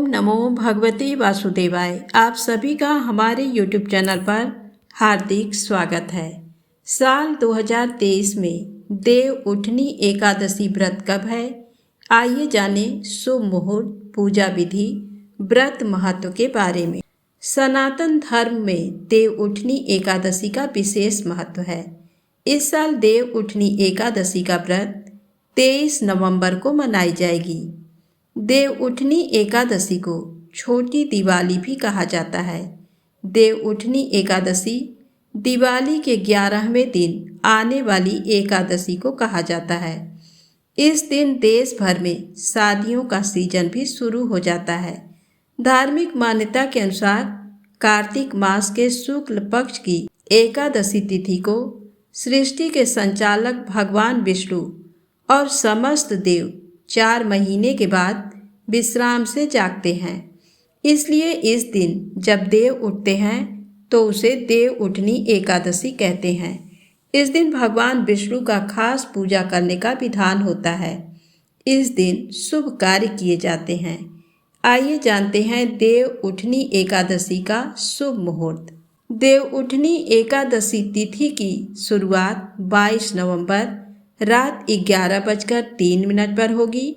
नमो भगवते वासुदेवाय। आप सभी का हमारे YouTube चैनल पर हार्दिक स्वागत है। साल 2023 में देव उठनी एकादशी व्रत कब है? आइए जाने शुभ मुहूर्त, पूजा विधि, व्रत महत्व के बारे में। सनातन धर्म में देव उठनी एकादशी का विशेष महत्व है। इस साल देव उठनी एकादशी का व्रत 23 नवंबर को मनाई जाएगी। देव उठनी एकादशी को छोटी दिवाली भी कहा जाता है। देव उठनी एकादशी दिवाली के 11वें दिन आने वाली एकादशी को कहा जाता है। इस दिन देश भर में शादियों का सीजन भी शुरू हो जाता है। धार्मिक मान्यता के अनुसार कार्तिक मास के शुक्ल पक्ष की एकादशी तिथि को सृष्टि के संचालक भगवान विष्णु और समस्त देव 4 महीने के बाद विश्राम से जागते हैं। इसलिए इस दिन जब देव उठते हैं तो उसे देव उठनी एकादशी कहते हैं। इस दिन भगवान विष्णु का खास पूजा करने का विधान होता है। इस दिन शुभ कार्य किए जाते हैं। आइए जानते हैं देव उठनी एकादशी का शुभ मुहूर्त। देव उठनी एकादशी तिथि की शुरुआत 22 नवंबर रात 11:03 पर होगी।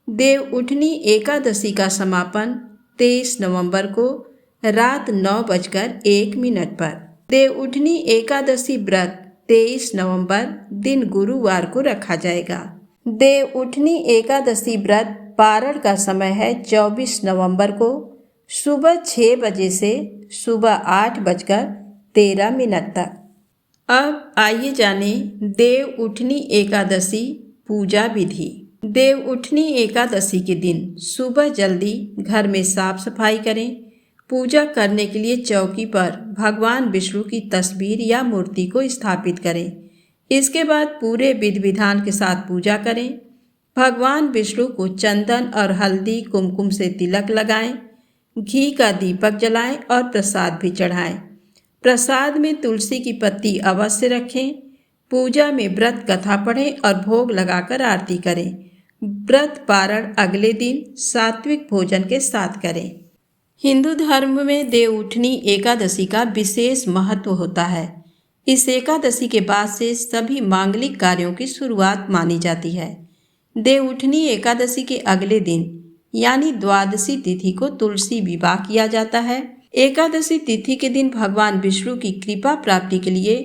देव उठनी एकादशी का समापन 23 नवंबर को रात 9:01 पर। देव उठनी एकादशी व्रत 23 नवंबर दिन गुरुवार को रखा जाएगा। देव उठनी एकादशी व्रत पारण का समय है 24 नवंबर को सुबह 6 बजे से सुबह 8:13 तक। अब आइए जाने देव उठनी एकादशी पूजा विधि। देव उठनी एकादशी के दिन सुबह जल्दी घर में साफ सफाई करें। पूजा करने के लिए चौकी पर भगवान विष्णु की तस्वीर या मूर्ति को स्थापित करें। इसके बाद पूरे विधि विधान के साथ पूजा करें। भगवान विष्णु को चंदन और हल्दी कुमकुम से तिलक लगाएं, घी का दीपक जलाएं और प्रसाद भी चढ़ाएं। प्रसाद में तुलसी की पत्ती अवश्य रखें। पूजा में व्रत कथा पढ़ें और भोग लगाकर आरती करें। व्रत पारण अगले दिन सात्विक भोजन के साथ करें। हिंदू धर्म में देव उठनी एकादशी का विशेष महत्व होता है। इस एकादशी के बाद से सभी मांगलिक कार्यों की शुरुआत मानी जाती है। देव उठनी एकादशी के अगले दिन यानी द्वादशी तिथि को तुलसी विवाह किया जाता है। एकादशी तिथि के दिन भगवान विष्णु की कृपा प्राप्ति के लिए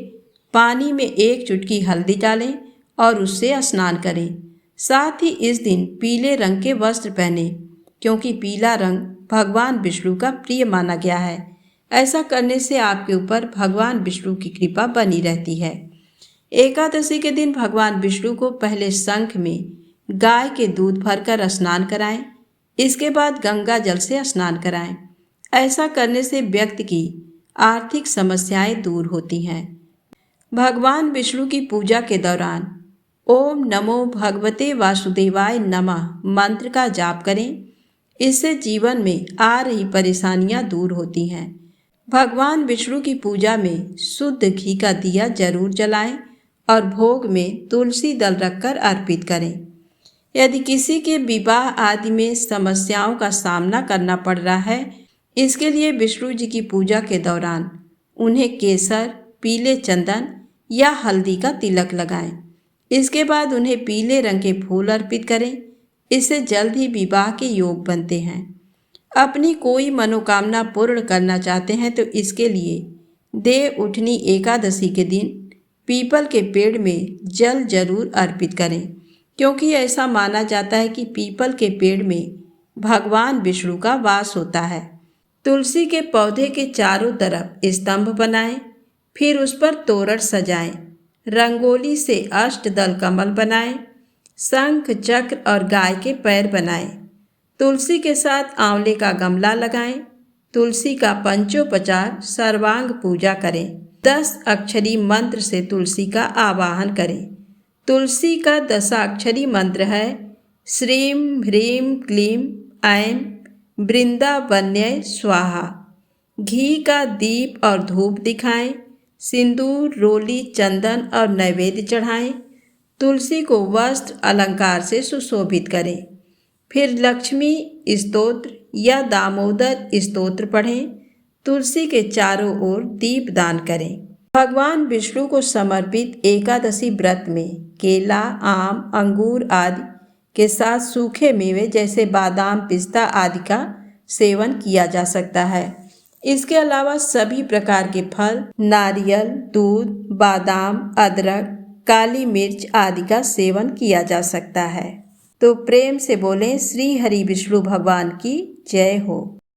पानी में 1 चुटकी हल्दी डालें और उससे स्नान करें। साथ ही इस दिन पीले रंग के वस्त्र पहने, क्योंकि पीला रंग भगवान विष्णु का प्रिय माना गया है। ऐसा करने से आपके ऊपर भगवान विष्णु की कृपा बनी रहती है। एकादशी के दिन भगवान विष्णु को पहले शंख में गाय के दूध भरकर स्नान कराएं। इसके बाद गंगा जल से स्नान कराएं। ऐसा करने से व्यक्ति की आर्थिक समस्याएं दूर होती हैं। भगवान विष्णु की पूजा के दौरान ओम नमो भगवते वासुदेवाय नमः मंत्र का जाप करें। इससे जीवन में आ रही परेशानियां दूर होती हैं। भगवान विष्णु की पूजा में शुद्ध घी का दिया जरूर जलाएं और भोग में तुलसी दल रखकर अर्पित करें। यदि किसी के विवाह आदि में समस्याओं का सामना करना पड़ रहा है, इसके लिए विष्णु जी की पूजा के दौरान उन्हें केसर, पीले चंदन या हल्दी का तिलक लगाएं। इसके बाद उन्हें पीले रंग के फूल अर्पित करें। इससे जल्द ही विवाह के योग बनते हैं। अपनी कोई मनोकामना पूर्ण करना चाहते हैं तो इसके लिए देव उठनी एकादशी के दिन पीपल के पेड़ में जल जरूर अर्पित करें, क्योंकि ऐसा माना जाता है कि पीपल के पेड़ में भगवान विष्णु का वास होता है। तुलसी के पौधे के चारों तरफ स्तंभ बनाएं, फिर उस पर तोरण सजाएं। रंगोली से अष्टदल कमल बनाएं। शंख, चक्र और गाय के पैर बनाएं। तुलसी के साथ आंवले का गमला लगाएं। तुलसी का पंचोपचार सर्वांग पूजा करें। 10 अक्षरी मंत्र से तुलसी का आवाहन करें। तुलसी का 10 अक्षरी मंत्र है श्रीम ह्रीम क्लीम ऐं वृंदावन्य स्वाहा। घी का दीप और धूप दिखाएं। सिंदूर, रोली, चंदन और नैवेद्य चढ़ाएं। तुलसी को वस्त्र अलंकार से सुशोभित करें। फिर लक्ष्मी स्तोत्र या दामोदर स्तोत्र पढ़ें। तुलसी के चारों ओर दीप दान करें। भगवान विष्णु को समर्पित एकादशी व्रत में केला, आम, अंगूर आदि के साथ सूखे मेवे जैसे बादाम, पिस्ता आदि का सेवन किया जा सकता है। इसके अलावा सभी प्रकार के फल, नारियल, दूध, बादाम, अदरक, काली मिर्च आदि का सेवन किया जा सकता है। तो प्रेम से बोलें श्री हरि विष्णु भगवान की जय हो।